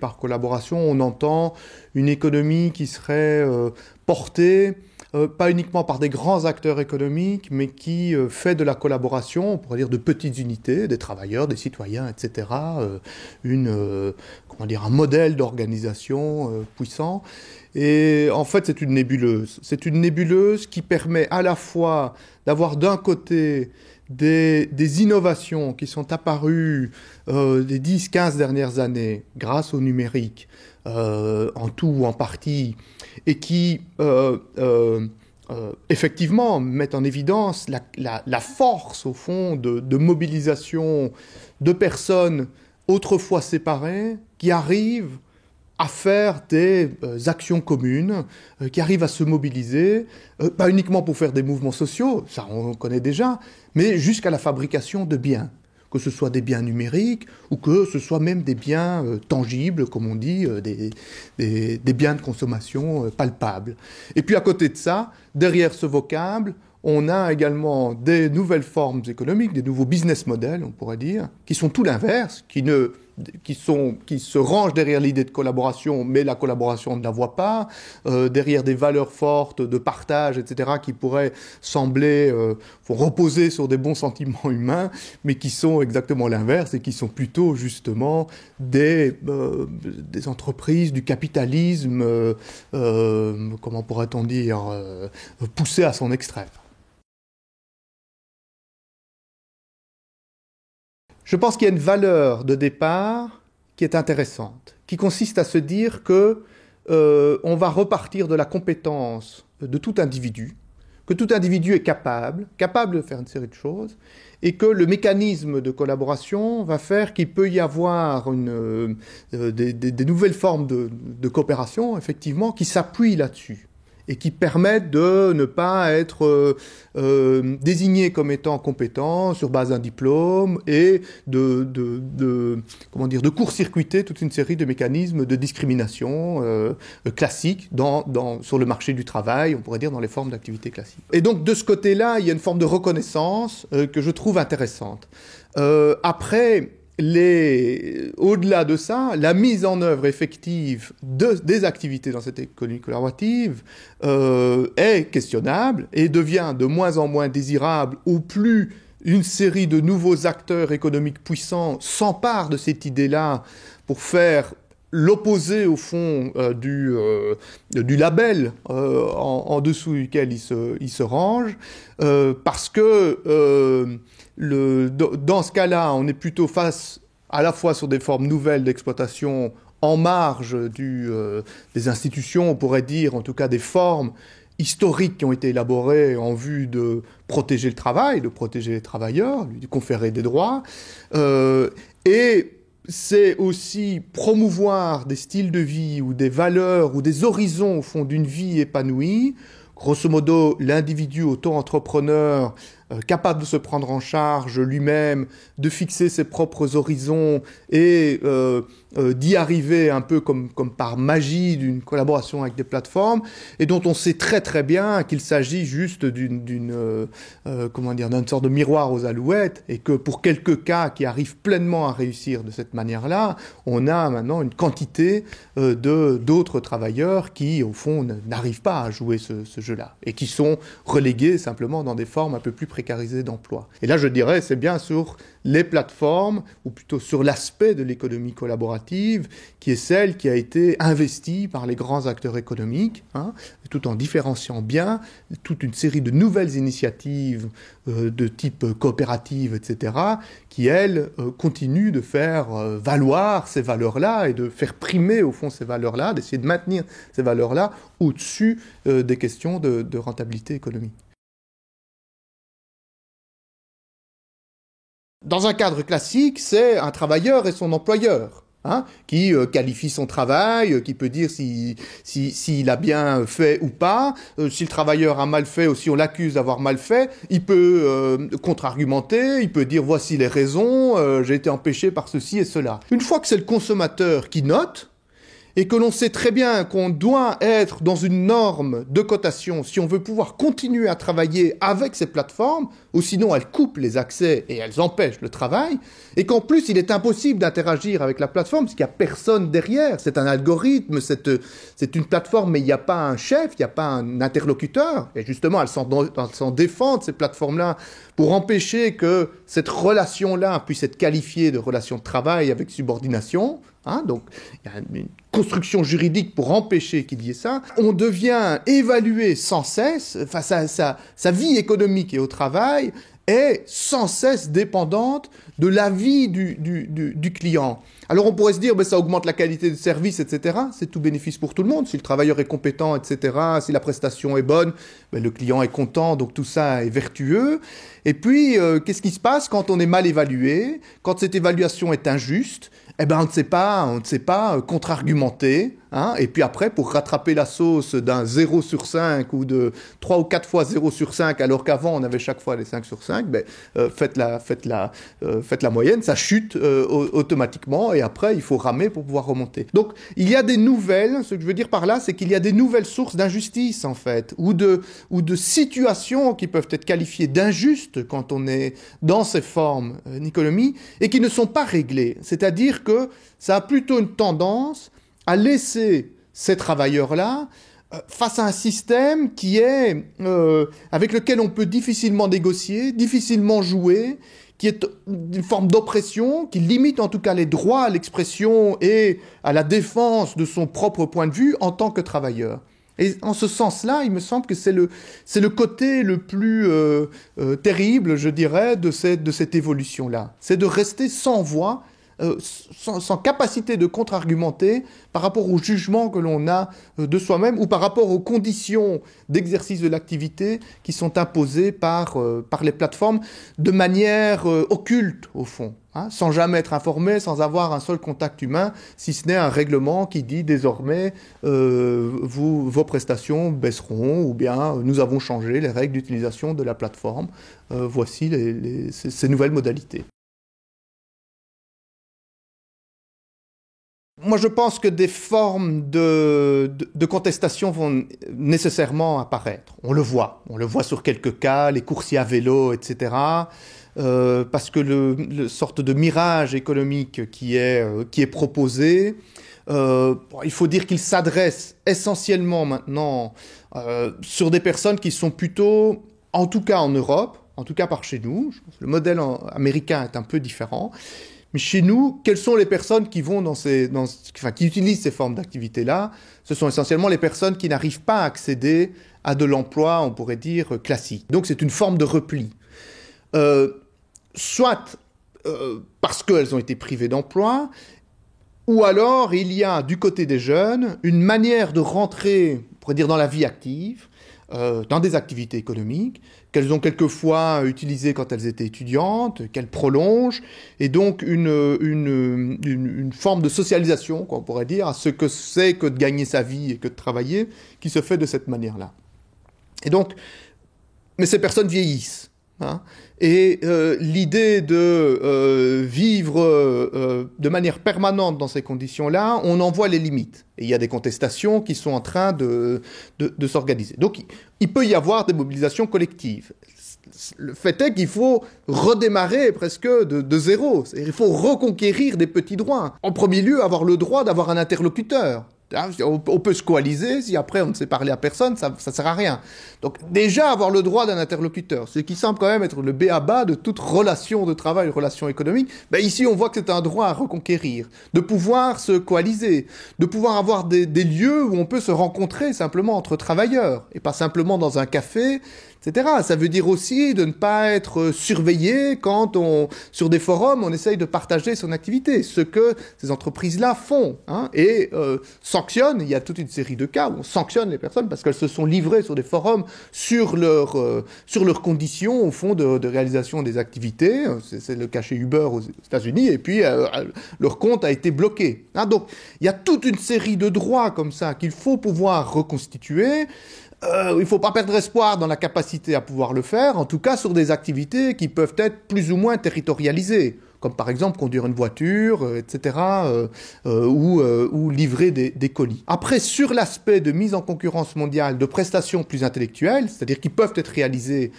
Par collaboration, on entend une économie qui serait portée pas uniquement par des grands acteurs économiques, mais qui fait de la collaboration, on pourrait dire de petites unités, des travailleurs, des citoyens, etc., un modèle d'organisation puissant. Et en fait, c'est une nébuleuse. C'est une nébuleuse qui permet à la fois d'avoir d'un côté des innovations qui sont apparues des 10-15 dernières années grâce au numérique, en tout ou en partie, et qui effectivement mettent en évidence la force, au fond, de mobilisation de personnes autrefois séparées qui arrivent à faire des actions communes, qui arrivent à se mobiliser, pas uniquement pour faire des mouvements sociaux, ça on connaît déjà, mais jusqu'à la fabrication de biens, que ce soit des biens numériques ou que ce soit même des biens tangibles, comme on dit, des biens de consommation palpables. Et puis à côté de ça, derrière ce vocable, on a également des nouvelles formes économiques, des nouveaux business models, on pourrait dire, qui sont tout l'inverse, qui se rangent derrière l'idée de collaboration, mais la collaboration ne la voit pas, derrière des valeurs fortes de partage, etc., qui pourraient sembler reposer sur des bons sentiments humains, mais qui sont exactement l'inverse et qui sont plutôt justement des entreprises du capitalisme, comment pourrait-on dire, poussé à son extrême. Je pense qu'il y a une valeur de départ qui est intéressante, qui consiste à se dire que on va repartir de la compétence de tout individu, que tout individu est capable de faire une série de choses, et que le mécanisme de collaboration va faire qu'il peut y avoir des nouvelles formes de coopération, effectivement, qui s'appuient là-dessus et qui permettent de ne pas être désignés comme étant compétents sur base d'un diplôme et de court-circuiter toute une série de mécanismes de discrimination classiques sur le marché du travail, on pourrait dire dans les formes d'activité classiques. Et donc de ce côté-là, il y a une forme de reconnaissance que je trouve intéressante. Après, au-delà de ça, la mise en œuvre effective des activités dans cette économie collaborative est questionnable et devient de moins en moins désirable au plus une série de nouveaux acteurs économiques puissants s'emparent de cette idée-là pour faire l'opposé, au fond, du label en dessous duquel il se range, parce que dans ce cas-là, on est plutôt face à la fois sur des formes nouvelles d'exploitation en marge des institutions, on pourrait dire, en tout cas des formes historiques qui ont été élaborées en vue de protéger le travail, de protéger les travailleurs, de conférer des droits, et c'est aussi promouvoir des styles de vie ou des valeurs ou des horizons au fond d'une vie épanouie. Grosso modo, l'individu auto-entrepreneur capable de se prendre en charge lui-même, de fixer ses propres horizons et d'y arriver un peu comme par magie d'une collaboration avec des plateformes, et dont on sait très très bien qu'il s'agit juste d'une sorte de miroir aux alouettes, et que pour quelques cas qui arrivent pleinement à réussir de cette manière-là, on a maintenant une quantité d'autres travailleurs qui, au fond, n'arrivent pas à jouer ce jeu-là, et qui sont relégués simplement dans des formes un peu plus précarisées d'emploi. Et là, je dirais, c'est bien sur les plateformes, ou plutôt sur l'aspect de l'économie collaborative, qui est celle qui a été investie par les grands acteurs économiques, tout en différenciant bien toute une série de nouvelles initiatives de type coopérative, etc., qui, elles, continuent de faire valoir ces valeurs-là et de faire primer, au fond, ces valeurs-là, d'essayer de maintenir ces valeurs-là au-dessus des questions de rentabilité économique. Dans un cadre classique, c'est un travailleur et son employeur, qui qualifie son travail, qui peut dire s'il a bien fait ou pas. Si le travailleur a mal fait ou si on l'accuse d'avoir mal fait, il peut contre-argumenter, il peut dire voici les raisons, j'ai été empêché par ceci et cela. Une fois que c'est le consommateur qui note, et que l'on sait très bien qu'on doit être dans une norme de cotation si on veut pouvoir continuer à travailler avec ces plateformes, ou sinon elles coupent les accès et elles empêchent le travail, et qu'en plus il est impossible d'interagir avec la plateforme parce qu'il n'y a personne derrière, c'est un algorithme, c'est une plateforme mais il n'y a pas un chef, il n'y a pas un interlocuteur, et justement elles s'en défendent ces plateformes-là pour empêcher que cette relation-là puisse être qualifiée de relation de travail avec subordination. Donc, il y a une construction juridique pour empêcher qu'il y ait ça. On devient évalué sans cesse, enfin, sa vie économique et au travail est sans cesse dépendante de l'avis du client. Alors on pourrait se dire, ça augmente la qualité du service, etc. C'est tout bénéfice pour tout le monde. Si le travailleur est compétent, etc., si la prestation est bonne, le client est content, donc tout ça est vertueux. Et puis, qu'est-ce qui se passe quand on est mal évalué, quand cette évaluation est injuste? On ne sait pas contre-argumenter. Et puis après, pour rattraper la sauce d'un 0 sur 5 ou de 3 ou 4 fois 0 sur 5, alors qu'avant on avait chaque fois les 5 sur 5, faites la moyenne, ça chute automatiquement et après il faut ramer pour pouvoir remonter. Donc il y a des nouvelles, ce que je veux dire par là, c'est qu'il y a des nouvelles sources d'injustice en fait, ou de situations qui peuvent être qualifiées d'injustes quand on est dans ces formes d'économie et qui ne sont pas réglées. C'est-à-dire que ça a plutôt une tendance à laisser ces travailleurs-là face à un système qui est avec lequel on peut difficilement négocier, difficilement jouer, qui est une forme d'oppression, qui limite en tout cas les droits à l'expression et à la défense de son propre point de vue en tant que travailleur. Et en ce sens-là, il me semble que c'est le côté le plus terrible, je dirais, de cette évolution-là. C'est de rester sans voix, sans capacité de contre-argumenter par rapport au jugement que l'on a de soi-même ou par rapport aux conditions d'exercice de l'activité qui sont imposées par les plateformes de manière occulte, au fond, sans jamais être informé, sans avoir un seul contact humain, si ce n'est un règlement qui dit désormais vos prestations baisseront ou bien nous avons changé les règles d'utilisation de la plateforme. Voici ces nouvelles modalités. Moi, je pense que des formes de contestation vont nécessairement apparaître. On le voit sur quelques cas, les coursiers à vélo, etc. Parce que le sorte de mirage économique qui est proposé, il faut dire qu'il s'adresse essentiellement maintenant sur des personnes qui sont plutôt, en tout cas en Europe, en tout cas par chez nous, je pense que le modèle américain est un peu différent. Mais chez nous, quelles sont les personnes qui vont qui utilisent ces formes d'activité-là? Ce sont essentiellement les personnes qui n'arrivent pas à accéder à de l'emploi, on pourrait dire, classique. Donc c'est une forme de repli. Soit parce qu'elles ont été privées d'emploi, ou alors il y a du côté des jeunes une manière de rentrer, on pourrait dire, dans la vie active, dans des activités économiques, qu'elles ont quelquefois utilisées quand elles étaient étudiantes, qu'elles prolongent, et donc une forme de socialisation, on pourrait dire, à ce que c'est que de gagner sa vie et que de travailler, qui se fait de cette manière-là. Et donc, mais ces personnes vieillissent. Et l'idée de vivre de manière permanente dans ces conditions-là, on en voit les limites. Et il y a des contestations qui sont en train de s'organiser. Donc il peut y avoir des mobilisations collectives. Le fait est qu'il faut redémarrer presque de zéro. Il faut reconquérir des petits droits. En premier lieu, avoir le droit d'avoir un interlocuteur. On peut se coaliser, si après on ne sait parler à personne, ça sert à rien. Donc déjà avoir le droit d'un interlocuteur, ce qui semble quand même être le b.a.-ba de toute relation de travail, relation économique, ici on voit que c'est un droit à reconquérir, de pouvoir se coaliser, de pouvoir avoir des lieux où on peut se rencontrer simplement entre travailleurs, et pas simplement dans un café, etc. Ça veut dire aussi de ne pas être surveillé quand sur des forums, on essaye de partager son activité, ce que ces entreprises-là font, et sanctionnent. Il y a toute une série de cas où on sanctionne les personnes parce qu'elles se sont livrées sur des forums sur leurs conditions, au fond, de réalisation des activités. C'est le cas chez Uber aux États-Unis, et puis leur compte a été bloqué. Donc, il y a toute une série de droits comme ça qu'il faut pouvoir reconstituer. Il ne faut pas perdre espoir dans la capacité à pouvoir le faire, en tout cas sur des activités qui peuvent être plus ou moins territorialisées. comme par exemple conduire une voiture, etc., ou livrer des colis. Après, sur l'aspect de mise en concurrence mondiale de prestations plus intellectuelles, c'est-à-dire qui peuvent être réalisées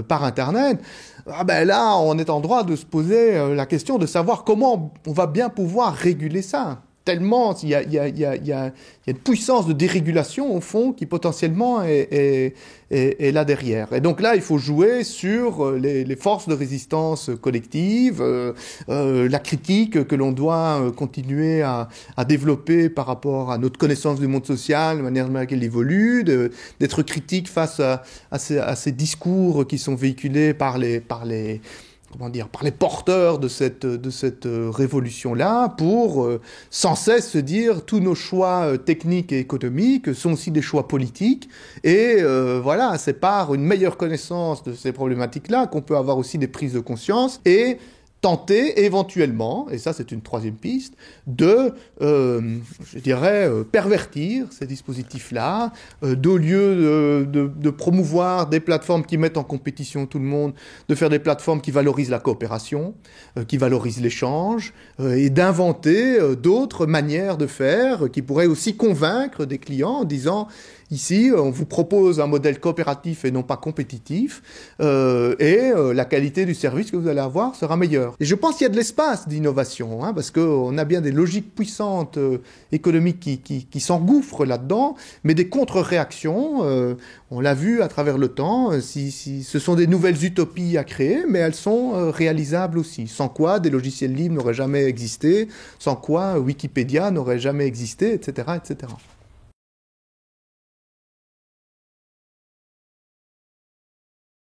par Internet, là, on est en droit de se poser la question de savoir comment on va bien pouvoir réguler ça. Tellement il y a une puissance de dérégulation au fond qui potentiellement est là derrière. Et donc là, il faut jouer sur les forces de résistance collective, la critique que l'on doit continuer à développer par rapport à notre connaissance du monde social, de manière dans laquelle il évolue, d'être critique face à ces discours qui sont véhiculés par les porteurs de cette révolution-là, pour sans cesse se dire tous nos choix techniques et économiques sont aussi des choix politiques, et c'est par une meilleure connaissance de ces problématiques-là qu'on peut avoir aussi des prises de conscience, et tenter éventuellement, et ça c'est une troisième piste, de, pervertir ces dispositifs-là, d'au lieu de promouvoir des plateformes qui mettent en compétition tout le monde, de faire des plateformes qui valorisent la coopération, qui valorisent l'échange, et d'inventer d'autres manières de faire qui pourraient aussi convaincre des clients en disant: ici, on vous propose un modèle coopératif et non pas compétitif, et la qualité du service que vous allez avoir sera meilleure. Et je pense qu'il y a de l'espace d'innovation, parce qu'on a bien des logiques puissantes économiques qui s'engouffrent là-dedans, mais des contre-réactions, on l'a vu à travers le temps, ce sont des nouvelles utopies à créer, mais elles sont réalisables aussi, sans quoi des logiciels libres n'auraient jamais existé, sans quoi Wikipédia n'aurait jamais existé, etc., etc.